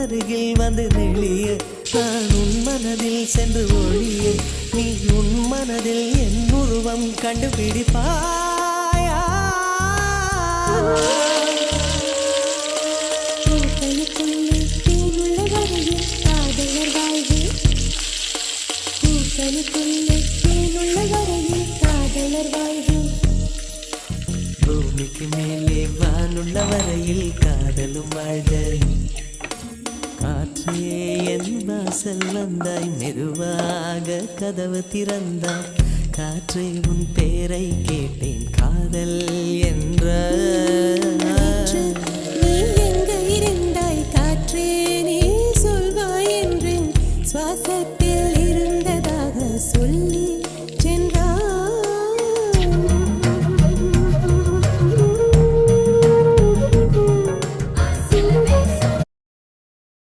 அருகில் வந்து நெளிய நான் உன் மனதில் சென்று ஒழிய நீ உன் மனதில் என் உருவம் கண்டுபிடிப்பாயா பூக்களுக்குள்ளே தேனுள்ள வரையில் காதலர் வாழ்வு பூக்களுக்குள்ளே தேனுள்ள வரையில் காதலர் வாழ்வு பூமிக்கு மேலே வானுள்ள வரையில் காதலும் வாழ்க காற்றே என் வாசல் வந்தாய் மெதுவாக கதவு திறந்தாய் காற்றே உன் பேரை கேட்டேன் காதல் என்ற